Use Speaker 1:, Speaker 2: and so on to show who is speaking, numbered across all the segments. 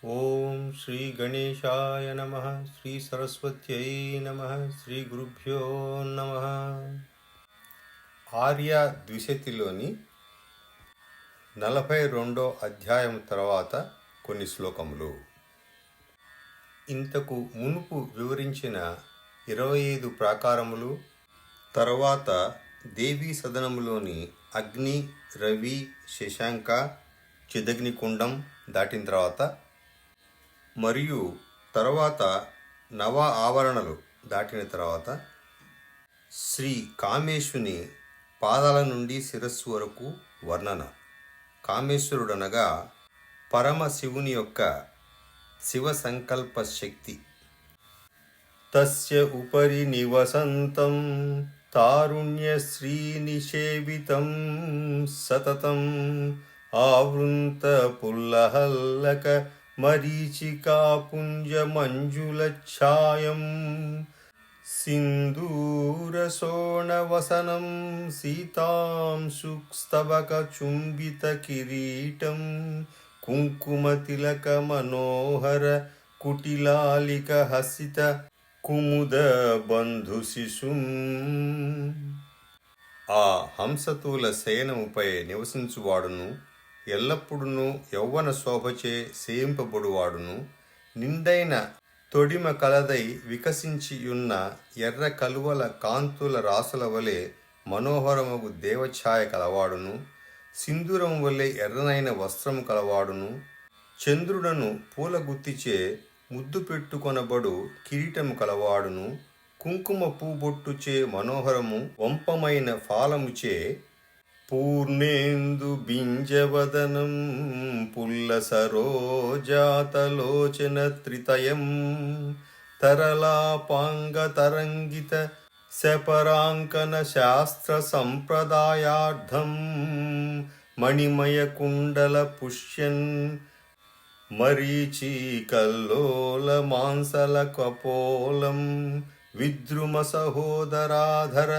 Speaker 1: ఓం శ్రీ గణేశాయ నమః. శ్రీ సరస్వత్యై నమః. శ్రీ గురుభ్యో నమః. ఆర్య ద్విశతిలోని 42వ అధ్యాయం తర్వాత కొన్ని శ్లోకములు. ఇంతకు మునుపు వివరించిన 25 ప్రాకారములు తర్వాత దేవీ సదనములోని అగ్ని, రవి, శశాంక, చిదగ్నికుండం దాటిన తర్వాత మరియు తర్వాత నవ ఆవరణలు దాటిన తర్వాత శ్రీ కామేశుని పాదాల నుండి శిరస్సు వరకు వర్ణన. కామేశ్వరుడనగా పరమశివుని యొక్క శివ సంకల్ప శక్తి. తస్య ఉపరి నివసంతం తారుణ్య శ్రీనిషేవితం సతతం ఆవృంత పుల్లహల్లక మరీచికాపుంజ మంజులఛాయం సింధూరసోణవసనం సీతాంశుస్తబక చుంబిత కిరీటం కుంకుమతిలక మనోహర కుటిలాలిక హసిత కుముద బంధు శిశుం. ఆ హంసతూల శయనముపై నివసించువాడును, ఎల్లప్పుడూ యౌవన శోభచే సేయింపబడువాడును, నిండైన తొడిమ కలదై వికసించియున్న ఎర్ర కలువల కాంతుల రాసుల వలె మనోహరమగు దేవఛాయ కలవాడును, సింధూరం వలె ఎర్రనైన వస్త్రము కలవాడును, చంద్రుడను పూలగుత్తిచే ముద్దు పెట్టుకొనబడు కిరీటము కలవాడును, కుంకుమ పూబొట్టుచే మనోహరము వంపమైన ఫాలముచే పూర్ణేందు బింజవదనం పుల్ల సరోజాతలోచన త్రితయం తరలాపాంగ తరంగిత శపరాంకన శాస్త్ర సంప్రదాయార్థం మణిమయ కుండల పుష్యన్ మరీచి కల్లోల మాంసల కపోలం విద్రుమ సహోదరాధర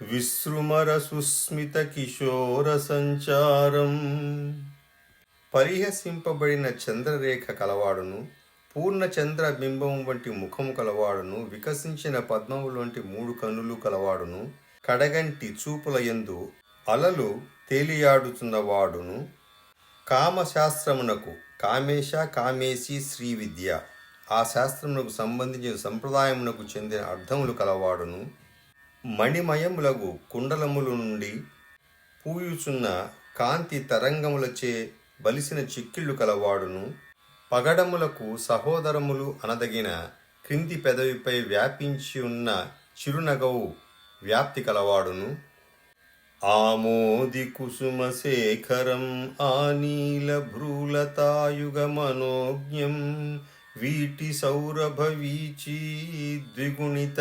Speaker 1: విశ్రుమర సుస్మిత కిశోర సంచారం. పరిహసింపబడిన చంద్రరేఖ కలవాడును, పూర్ణ చంద్ర బింబం వంటి ముఖము కలవాడును, వికసించిన పద్మములు వంటి 3 కన్నులు కలవాడును, కడగంటి చూపుల యందు అలలు తేలియాడుతున్నవాడును, కామశాస్త్రమునకు కామేశ కామేశి శ్రీ విద్య ఆ శాస్త్రమునకు సంబంధించిన సంప్రదాయమునకు చెందిన అర్థములు కలవాడును, మణిమయములగు కుండలముల నుండి పూయుచున్న కాంతి తరంగములచే బలిసిన చిక్కిళ్ళు కలవాడును, పగడములకు సహోదరములు అనదగిన క్రింది పెదవిపై వ్యాపించి ఉన్న చిరునగవు వ్యాప్తి కలవాడును, ఆమోది కుసుమ శేఖరం ఆనీల భ్రూలతాయుగ మనోజ్ఞం వీటి సౌరభ వీచీ ద్విగుణిత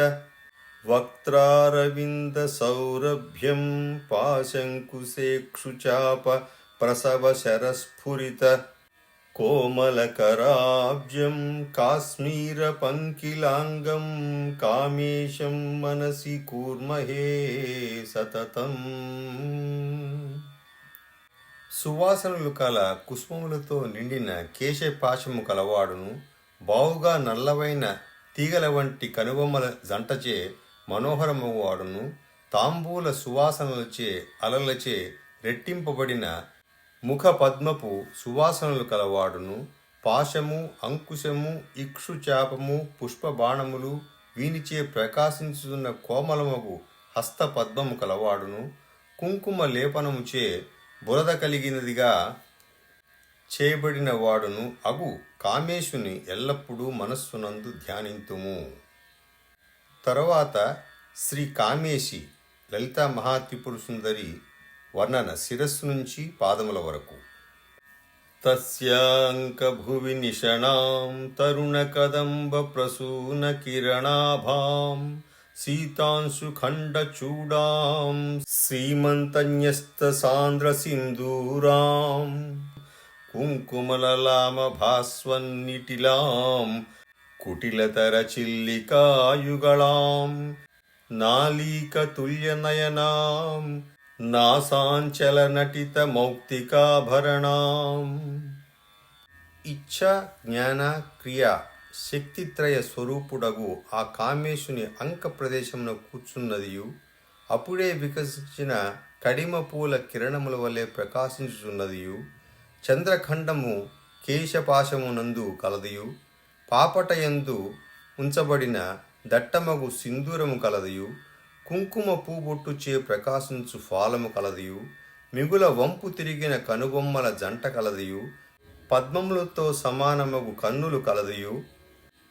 Speaker 1: వక్త్రారవింద సౌరభ్యం పాశంకుశేక్షుచాప ప్రసవ శరస్ఫురిత కోమలకరాబ్జం కాశ్మీర పంకిలాంగం కామేశం మనసి కూర్మహే సతతం. సువాసనలు కల కుసుమములతో నిండిన కేశపాశము కలవాడును, బావుగా నల్లవైన తీగల వంటి కనుబొమ్మల జంటచే మనోహరమగువాడును, తాంబూల సువాసనలచే అలలచే రెట్టింపబడిన ముఖ పద్మపు సువాసనలు కలవాడును, పాశము, అంకుశము, ఇక్షుచాపము, పుష్పబాణములు వీనిచే ప్రకాశించుతున్న కోమలమగు హస్త పద్మము కలవాడును, కుంకుమ లేపనముచే బురద కలిగినదిగా చేయబడిన వాడును అగు కామేశుని ఎల్లప్పుడూ మనస్సునందు ధ్యానింతుము. తరువాత శ్రీ కామేశి లలితా మహాత్రిపుర సుందరి వర్ణన శిరస్సు నుంచి పాదముల వరకు. తస్యాంక భువి నిషణాం తరుణ కదంబ ప్రసూన కిరణాభాం సీతాంశు ఖండ చూడాం శ్రీమంతన్యస్త సాంద్ర సింధూరాం కుంకుమలలామ భాస్వన్నిటిలాం కుటిలతర చిల్లికాయుగళాం నాలీకతుల్యనయనాం నాసాంచల నటిత మౌక్తికాభరణాం. ఇచ్ఛ జ్ఞాన క్రియ శక్తిత్రయ స్వరూపుడగు ఆ కామేశుని అంక ప్రదేశమున కూర్చున్నదియు అప్పుడే వికసించిన కడిమ పూల కిరణముల వలె ప్రకాశించుచున్నదియు చంద్రఖండము కేశపాశమునందు కలదియు పాపటయందు ఉంచబడిన దట్టమగు సింధూరము కలదియు కుంకుమ పూబొట్టుచే ప్రకాశించు ఫాలము కలదియు మిగుల వంపు తిరిగిన కనుబొమ్మల జంట కలదియు పద్మములతో సమానమగు కన్నులు కలదియు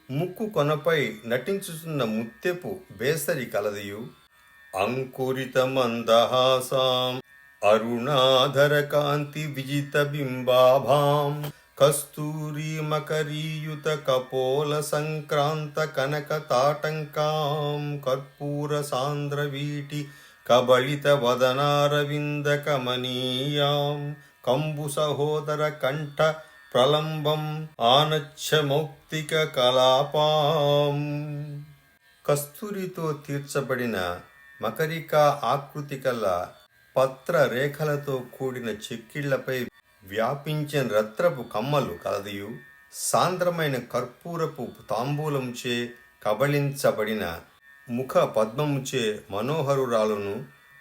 Speaker 1: ముక్కు కొనపై నటించుతున్న ముత్తెపు బేసరి కలదియు అంకురిత మందహాసాం అరుణాధర కాంతి విజిత బింబాభాం కస్తూరి మకరీయుత కపోల సంక్రాంత కనక తాటంకాం కర్పూర సాంద్ర వీటి కబళిత వదనారవింద కమనీయాం కంబు సహోదర కంఠ ప్రలంబం ఆనచ్చ మౌక్తిక కలాపాం కస్తూరితో తీర్చబడిన మకరికా ఆకృతి కల పత్ర రేఖలతో కూడిన చెక్కిళ్లపై వ్యాపించిన రత్రపు కమ్మలు కలదియు సాంద్రమైన కర్పూరపు తాంబూలంచే కబళించబడిన ముఖ పద్మముచే మనోహరురాలును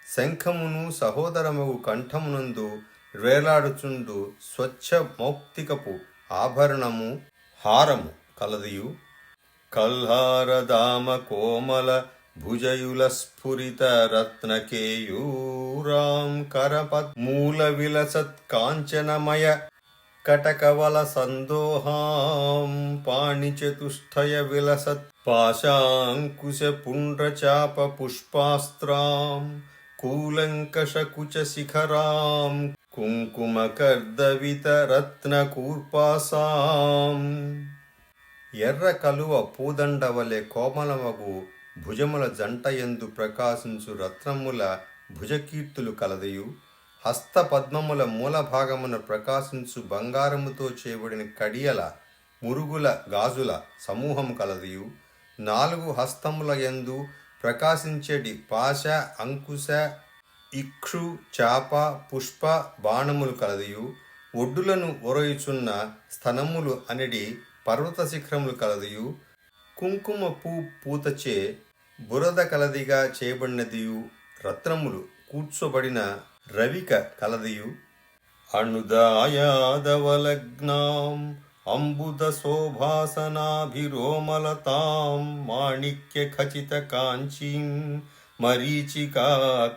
Speaker 1: శంఖమును సహోదరమగు కంఠమునందు వేలాడుచుండు స్వచ్ఛ మౌక్తికపు ఆభరణము హారము కలదియు కల్హారదామ కోమల భుజయుల స్ఫురిత రత్నకేయూరాం కరపద్మూల విలసత్ కాంచనమయ కటకవల సందోహాం పాణిచతుష్టయ విలసత్ పాశాంకుశ పుండ్రచాప పుష్పాస్త్రాం కూలంకషకుచ శిఖరాం కుంకుమకర్దవిత రత్నకూర్పాసాం ఎర్ర కలువ పూదండవలె కోమలమగు భుజముల జంటయందు ప్రకాశించు రత్నముల భుజకీర్తులు కలదయు హస్త పద్మముల మూల భాగమున ప్రకాశించు బంగారముతో చేయబడిన కడియల మురుగుల గాజుల సమూహము కలదయు 4 హస్తముల యందు ప్రకాశించేటి పాశ అంకుశ ఇక్షు చాప పుష్ప బాణములు కలదయు ఒడ్డులను ఒరయుచున్న స్తనములు అనడి పర్వత శిఖరములు కలదయు కుంకుమ పూతచే బురద కలదిగా చేయబడినదియు రత్నములు కూర్చోబడిన రవిక కలదియు అణుదాయాదవలగ్నాం అంబుద శోభాసనాభిరోమలతాం మాణిక్య ఖచిత కాంచీం మరీచికా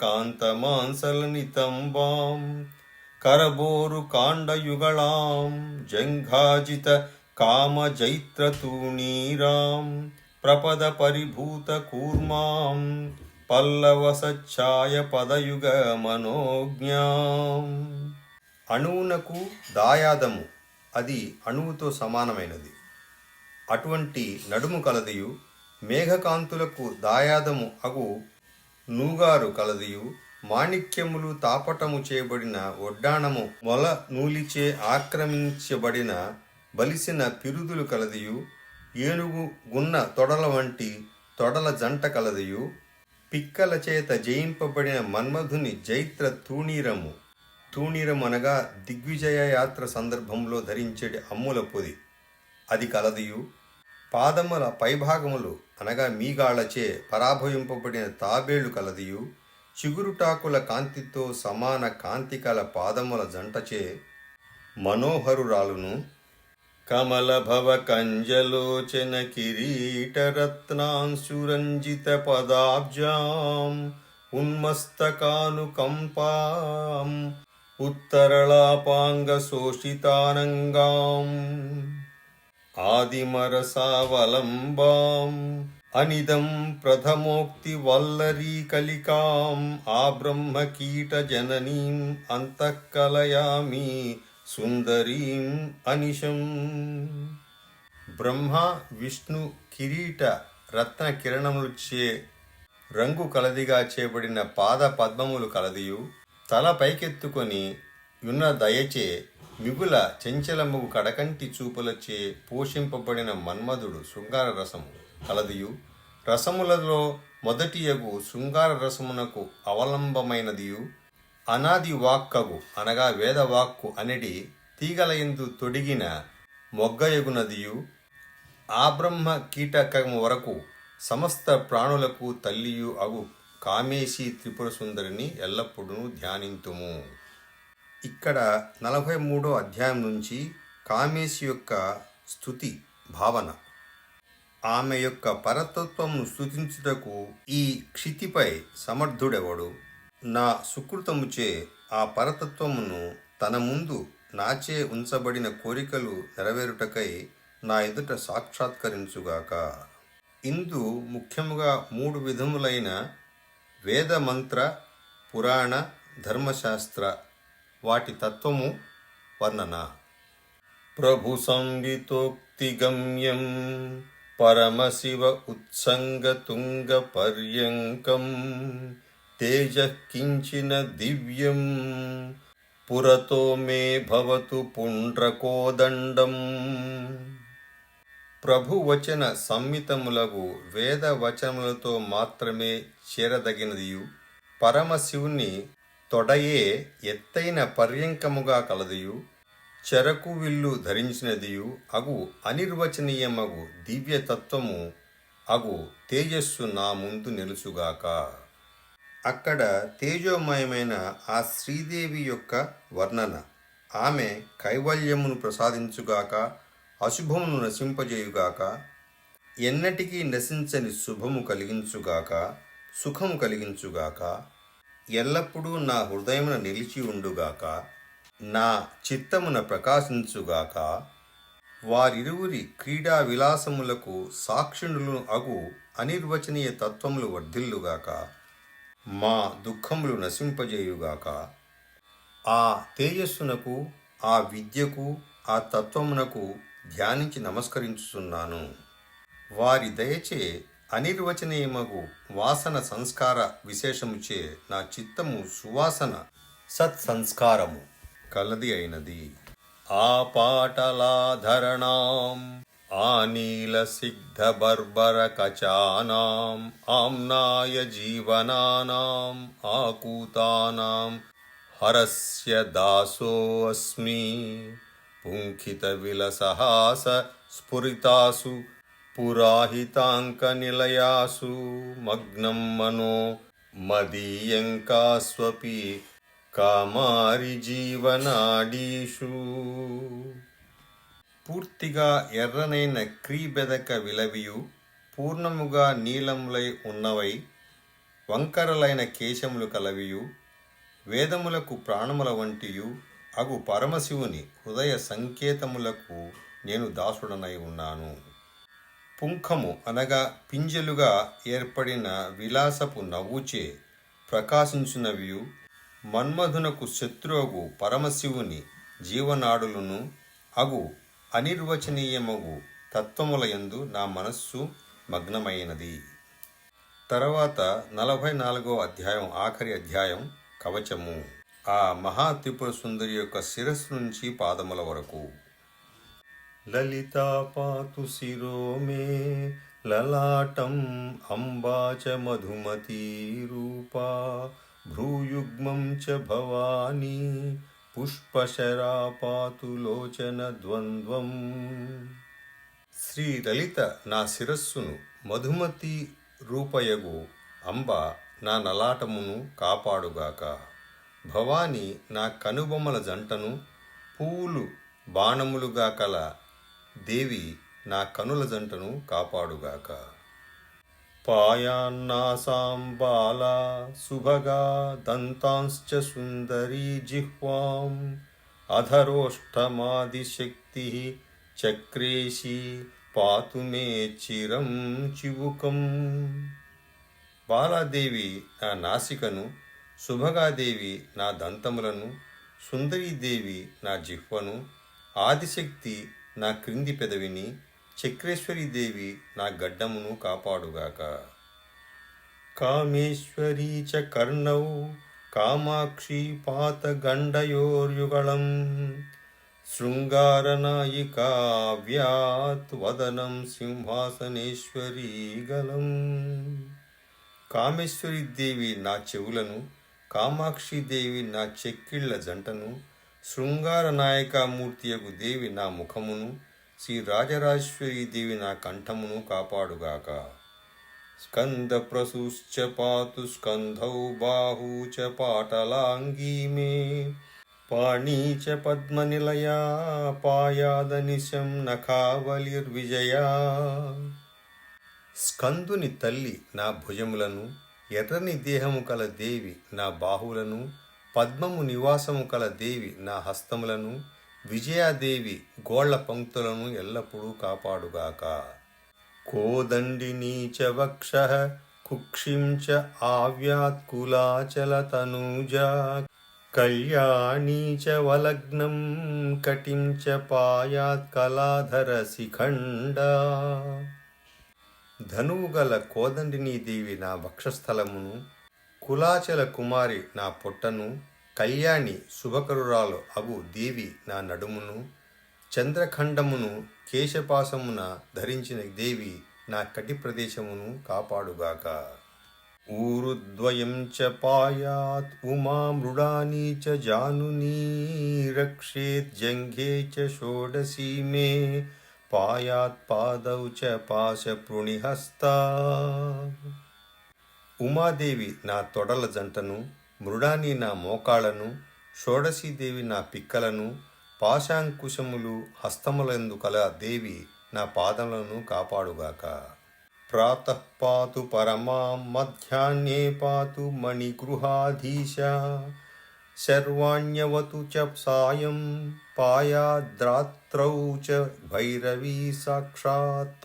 Speaker 1: కాంతమాంసల నితంబాం కరబోరు కాండయుగళాం జంఘాజిత కామజైత్రతూణీరాం ప్రపద పరిభూత కూర్మాం పల్లవ సచ్ఛాయ పదయుగ మనోజ్ఞాం అణువునకు దాయాదము అది అణువుతో సమానమైనది అటువంటి నడుము కలదియు మేఘకాంతులకు దాయాదము అగు నూగారు కలదియు మాణిక్యములు తాపటము చేయబడిన ఒడ్డాణము మొల నూలిచే ఆక్రమించబడిన బలిసిన పిరుదులు కలదియు ఏనుగు గున్న తొడల వంటి తొడల జంట కలదియు పిక్కల చేత జయింపబడిన మన్మధుని జైత్ర తూణీరము అనగా దిగ్విజయ యాత్ర సందర్భంలో ధరించేటి అమ్ముల పొది అది కలదియు పాదముల పైభాగములు అనగా మీగాళ్లచే పరాభవింపబడిన తాబేళ్లు కలదియు చిగురుటాకుల కాంతితో సమాన కాంతి కల పాదముల జంటచే మనోహరురాలును కమలభవ కంజలోచన కిరీటరత్నాంశురంజిత పదాబ్జాం ఉన్మస్తకానుకంపాం ఉత్తరళాపాంగ శోషితానంగాం ఆదిమరసావలంబాం అనిదం ప్రథమోక్తి వల్లరీ కలికాం ఆ బ్రహ్మకీట జననీం అంతఃకలయామి సుందరీం అనిశం బ్రహ్మ విష్ణు కిరీట రత్న కిరణములుచే రంగు కలదిగా చేయబడిన పాద పద్మములు కలదియు తల పైకెత్తుకొని యున్న దయచే మిగుల చెంచలముగు కడకంటి చూపులచే పోషింపబడిన మన్మధుడు శృంగార రసము కలదియు రసములలో మొదటియగు శృంగార రసమునకు అవలంబమైనదియు అనాది వాక్కగు అనగా వేదవాక్కు అనడి తీగలయందు తొడిగిన మొగ్గయగునదియు ఆ బ్రహ్మ కీటకము వరకు సమస్త ప్రాణులకు తల్లియు అగు కామేశి త్రిపుర సుందరిని ఎల్లప్పుడూ ధ్యానింతుము. ఇక్కడ 43వ అధ్యాయం నుంచి కామేశి యొక్క స్తుతి భావన. ఆమె యొక్క పరతత్వమును స్తుతించుటకు ఈ క్షితిపై సమర్థుడెవడు? నా సుకృతముచే ఆ పరతత్వమును తన ముందు నాచే ఉంచబడిన కోరికలు నెరవేరుటకై నా ఎదుట సాక్షాత్కరించుగాక. ఇందు ముఖ్యముగా 3 విధములైన వేద మంత్ర పురాణ ధర్మశాస్త్ర వాటి తత్వము వర్ణన. ప్రభు సంవితోక్తి గమ్యం పరమశివ ఉత్సంగతుంగ పర్యంకం తేజ కించిన దివ్యం పురతో మే భవతు పుండ్రకోదండం. ప్రభు వచన సంహితములగు వేద వచనములతో మాత్రమే చేరదగినదియు పరమశివుని తొడయే ఎత్తైన పర్యంకముగా కలదియు చెరకు విల్లు ధరించినదియు అగు అనిర్వచనీయమగు దివ్యతత్వము అగు తేజస్సు నా ముందు నిలుచుగాక. అక్కడ తేజోమయమైన ఆ శ్రీదేవి యొక్క వర్ణన. ఆమె కైవల్యమును ప్రసాదించుగాక, అశుభమును నశింపజేయుగాక, ఎన్నటికీ నశించని శుభము కలిగించుగాక, సుఖము కలిగించుగాక, ఎల్లప్పుడూ నా హృదయమున నిలిచి ఉండుగాక, నా చిత్తమున ప్రకాశించుగాక. వారిరువురి క్రీడా విలాసములకు సాక్షిణులు అగు అనిర్వచనీయ తత్వములు వర్ధిల్లుగాక, మా దుఃఖములు నశింపజేయుగాక. ఆ తేజస్సునకు, ఆ విద్యకు, ఆ తత్వమునకు ధ్యానించి నమస్కరించుచున్నాను. వారి దయచే అనిర్వచనీయమగు వాసన సంస్కార విశేషముచే నా చిత్తము సువాసన సత్సంస్కారము కలది అయినది. ఆ పాటలాధరణాం ఆనీలసిగ్ధ బర్బర కచానాం ఆమ్నాయ జీవనానాం ఆకూతానాం హరస్య దాసోऽస్మి పుంఖిత విలసహాస స్ఫురితాసు పురాహితాంక నిలయాసు మగ్నం మనో మదీయంకాస్వపి కామారి జీవనాడీషు. పూర్తిగా ఎర్రనైన క్రీబెదక విలవియు పూర్ణముగా నీలములై ఉన్నవై వంకరలైన కేశములు కలవియు వేదములకు ప్రాణముల వంటియు అగు పరమశివుని హృదయ సంకేతములకు నేను దాసుడనై ఉన్నాను. పుంఖము అనగా పింజలుగా ఏర్పడిన విలాసపు నవ్వుచే ప్రకాశించునవియు మన్మధునకు శత్రువు పరమశివుని జీవనాడులను అగు అనిర్వచనీయమగు తత్వములయందు నా మనస్సు మగ్నమైనది. తర్వాత 44వ అధ్యాయం ఆఖరి అధ్యాయం కవచము. ఆ మహా త్రిపుర సుందరి యొక్క శిరస్సు నుంచి పాదముల వరకు. లలితా పాతు శిరో మే లలాటం అంబాచ మధుమతీ రూపా భ్రూయుగ్మం చ భవానీ పుష్పశరా పాతు లోచన ద్వంద్వం. శ్రీ లలిత నా శిరస్సును, మధుమతి రూపయగు అంబ నా లలాటమును కాపాడుగాక. భవాని నా కనుబొమ్మల జంటను, పూలు బాణములుగా కల దేవి నా కనుల జంటను కాపాడుగాక. పాయాన్నాసాం బాలా సుభగా దంతాంశ్చ సుందరీ జిహ్వాం అధరోష్టమాదిశక్తి చక్రేశి పాతు మే చిరం చివుకం. బాలాదేవి నా నాసికను, శుభగాదేవి నా దంతములను, సుందరీదేవి నా జిహ్వను, ఆదిశక్తి నా క్రింది పెదవిని, చక్రేశ్వరీదేవి నా గడ్డమును కాపాడుగాక. కామేశ్వరీ చ కర్ణౌ కామాక్షి పాత గండయోర్యుగళం శృంగారనాయికా వ్యాత్ వదనం సింహాసనేశ్వరీ గలం. కామేశ్వరీదేవి నా చెవులను, కామాక్షిదేవి నా చెక్కిళ్ల జంటను, శృంగార నాయకామూర్తియగు దేవి నా ముఖమును, శ్రీ రాజరాజేశ్వరీ దేవి నా కంఠమును కాపాడుగాక. స్కంద ప్రసూశ్చ పాతు స్కంధౌ బాహూ చ పాటలాంగీ మే పాణీ చ పద్మనిలయా పాయాదనిశం నఖావలిర్విజయా. స్కందుని తల్లి నా భుజములను, ఎర్రని దేహము కల దేవి నా బాహువులను, పద్మము నివాసము కల దేవి నా హస్తములను, విజయాదేవి గోళ్ల పంక్తులను ఎల్లప్పుడూ కాపాడుగాక. కోదండినీ చ వక్షః కుక్షిం చ ఆవ్యాత్కులాచలతనూజా కళ్యాణీ చ వలగ్నం కటిం చ పాయాత్ కళాధర శిఖండా. ధనువు గల కోదండినీ దేవి నా వక్షస్థలమును, కులాచల కుమారి నా పొట్టను, కళ్యాణి శుభకరురాలు అగు దేవి నా నడుమును, చంద్రఖండమును కేశపాసమున ధరించిన దేవి నా కటి ప్రదేశమును కాపాడుగాక. ఊరుద్వయం చ పాయాత్ ఉమా మృడానీ చ జానునీ రక్షేత్ జంఘే చ షోడశీ మే పాయాత్ పాదౌ చ పాశపృణిహస్తా. ఉమాదేవి నా తొడల జంటను, మృడాని నా మోకాళ్లను, షోడశీదేవి నా పిక్కలను, పాశాంకుశములు హస్తములందు కల దేవి నా పాదములను కాపాడుగాక. ప్రాతః పాతు పరమాం మధ్యాహ్నే పాతు మణిగృహాధీశ శర్వాణ్యవతు చ సాయం పాయాద్రాత్రౌ చ భైరవీ సాక్షాత్.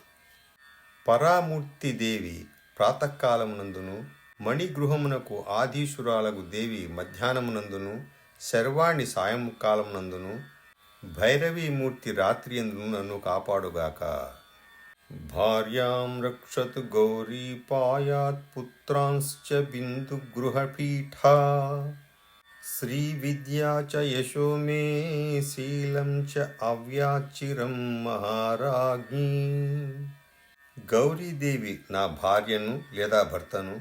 Speaker 1: పరామూర్తి దేవి ప్రాతకాలమునందును, మణిగృహమునకు ఆధీశురాలగు దేవి మధ్యాహ్నమునందును, శర్వాణి సాయంకాలమునందును, భైరవీమూర్తి రాత్రియందును నన్ను కాపాడుగాక. భార్యాం రక్షతు గౌరీ పాయాత్ పుత్రాంశ్చ బిందుగృహపీఠా శ్రీ విద్యా చ యశో మే శీలం చ అవ్యాచిరం మహారాజ్ఞీ. గౌరీదేవి నా భార్యను లేదా భర్తను,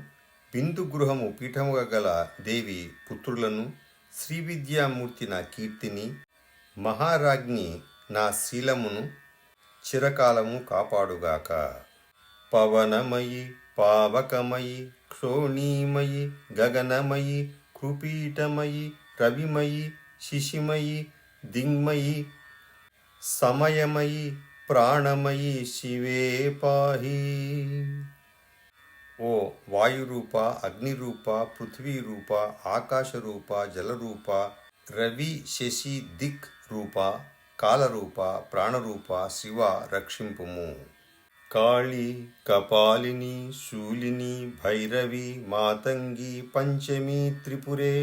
Speaker 1: బిందు గృహము పీఠముగా గల దేవి పుత్రులను, శ్రీ విద్యామూర్తి నా కీర్తిని, మహారాజ్ఞి నా శీలమును చిరకాలము కాపాడుగాక. పవనమయి పావకమయి క్షోణీమయి గగనమయి కృపీటమయి రవిమయి శిశిమయి దిగ్మయి సమయమయి ప్రాణమయి శివే పాహి. ఓ వాయురూప, అగ్నిరూప, పృథ్వీరూప, ఆకాశరూప, జలరూప, రవి శశి దిక్ రూప, కాలరూప, ప్రాణరూప శివ రక్షింపుము. కాళీ కపాలిని శూలిని భైరవి మాతంగి పంచమి త్రిపురే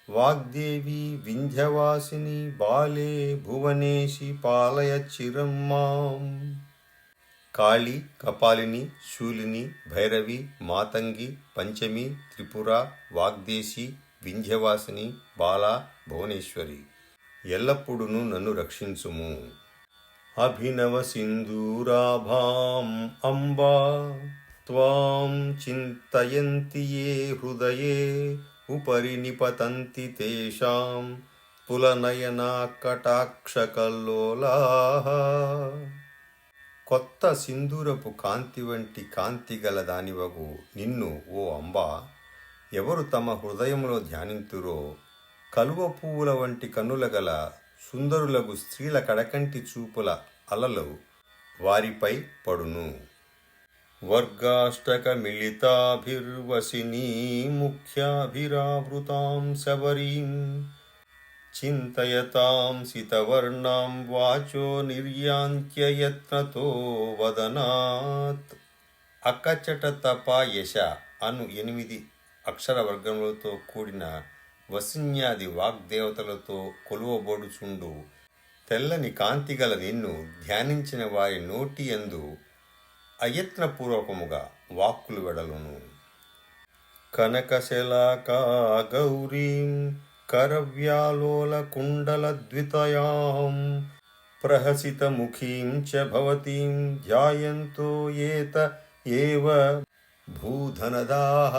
Speaker 1: వాగ్దేవి వింధ్యవాసిని బాలే భువనేశి పాలయ చిరం మాం. కాళీ కపాలిని శూలిని భైరవి మాతంగి పంచమి త్రిపుర వాగ్దేశి వింధ్యవాసిని బాల భువనేశ్వరి ఎల్లప్పుడూ నన్ను రక్షించుము. అభినవ సింధూరాభాం అంబా త్వాం చింతయంతి యే హృదయే ఉపరి నిపతంతి తేషాం పులనయనా కటాక్షకల్లోలాః. కొత్త సింధూరపు కాంతి వంటి కాంతి గల దానివగు నిన్ను ఓ అంబా ఎవరు తమ హృదయములో ధ్యానింతురో, కలువ పువ్వుల వంటి కన్నుల గల సుందరులగు స్త్రీల కడకంటి చూపుల అలలు వారిపై పడును. వర్గాష్టక మిళితాభిర్వసినీ ముఖ్యాభిరావృతాం శబరీం చింతయతాం సితవర్ణాం వాచో నిర్యాంత్యయత్నతో వదనాత్. అకచట తప యశ అను 8 అక్షర వర్గములతో కూడిన వసిన్యాది వాగ్దేవతలతో కొలువబడుచుండు తెల్లని కాంతిగల నిన్ను ధ్యానించిన వారి నోటి యందు అయత్నపూర్వకముగా వాక్కులు వెడలును. కనకశలాకా గౌరీం కరవ్యాలోల కుండలద్వితయాం ప్రహసితముఖీం చ భవతీం ధ్యాయంతో ఏత ఏవ భూధనదాః.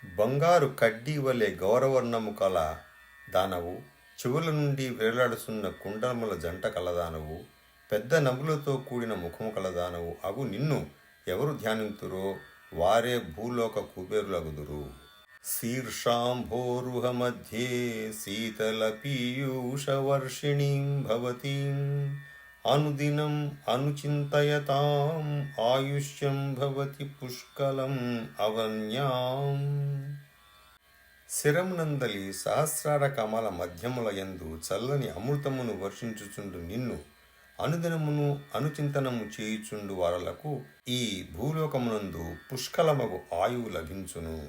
Speaker 1: బంగారు కడ్డీ వలె గౌరవర్ణము కల దానవు, చెవుల నుండి వేలాడుతున్న కుండలముల జంట కలదానవు, పెద్ద నవ్వులతో కూడిన ముఖము కలదానవు అగు నిన్ను ఎవరు ధ్యానింతురో వారే భూలోక కుబేరులగుదురు. శీర్షాంభోరుహ మధ్యే శీతల పీయూషవర్షిణీం భవతీం అనుదినం అనుచింతయతాం ఆయుష్యం భవతి పుష్కలం అవన్యాం. శిరమునందలి సహస్రార కమల మధ్యముల యందు చల్లని అమృతమును వర్షించుచుండు నిన్ను అనుదినమును అనుచింతనము చేయుచుండు వారలకు ఈ భూలోకమునందు పుష్కలమగు ఆయువు లభించును.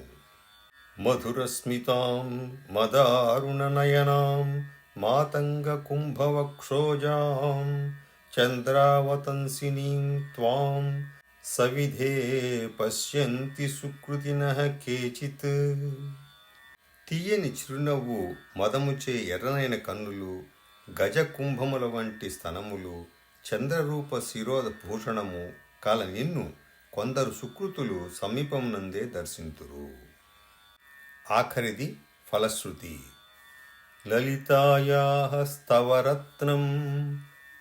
Speaker 1: మధురస్మితాం మదారుణనయనాం మాతంగ కుంభవక్షోజాం చంద్రావతంసినీం త్వాం సవిధే పశ్యంతి సుకృతినః కేచిత్. తీయని చిరునవ్వు, మదముచే ఎర్రనైన కన్నులు, గజ కుంభముల వంటి స్తనములు, చంద్రరూప శిరోధ భూషణము కల నిన్ను కొందరు సుకృతులు సమీపమునందే దర్శింతురు. ఆఖరిది ఫలశ్రుతి. లలితాయాః స్తవరత్నం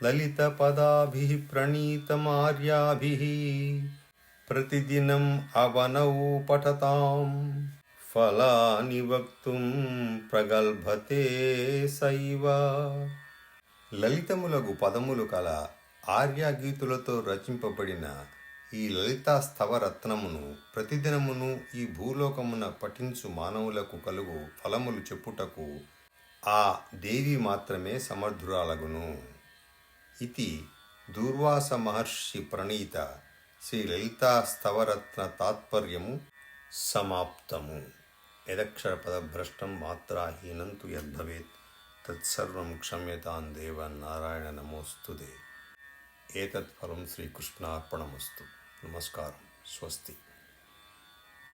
Speaker 1: లలిత పదాభిః ప్రణీతమార్యాభిః ప్రతిదినం అవనౌ పఠతాం ఫలాని వక్తుం ప్రగల్భతే సైవ. లలితములగు పదములు కల ఆర్యాగీతులతో రచింపబడిన ఈ లలితా స్తవరత్నమును ప్రతిదినమును ఈ భూలోకమున పఠించు మానవులకు కలుగు ఫలములు చెప్పుటకు ఆ దేవి మాత్రమే సమర్థురాలగును. ఇది దూర్వాస మహర్షి ప్రణీత శ్రీ లలితా స్తవరత్న తాత్పర్యము సమాప్తము. యదక్షరపదభ్రష్టం మాత్రాహీనం తు యద్భవేత్ తత్సర్వం క్షమ్యతాం దేవ నారాయణ నమోస్తుతే. ఏతత్ ఫలం శ్రీకృష్ణార్పణమస్తు. నమస్కారం. స్వస్తి.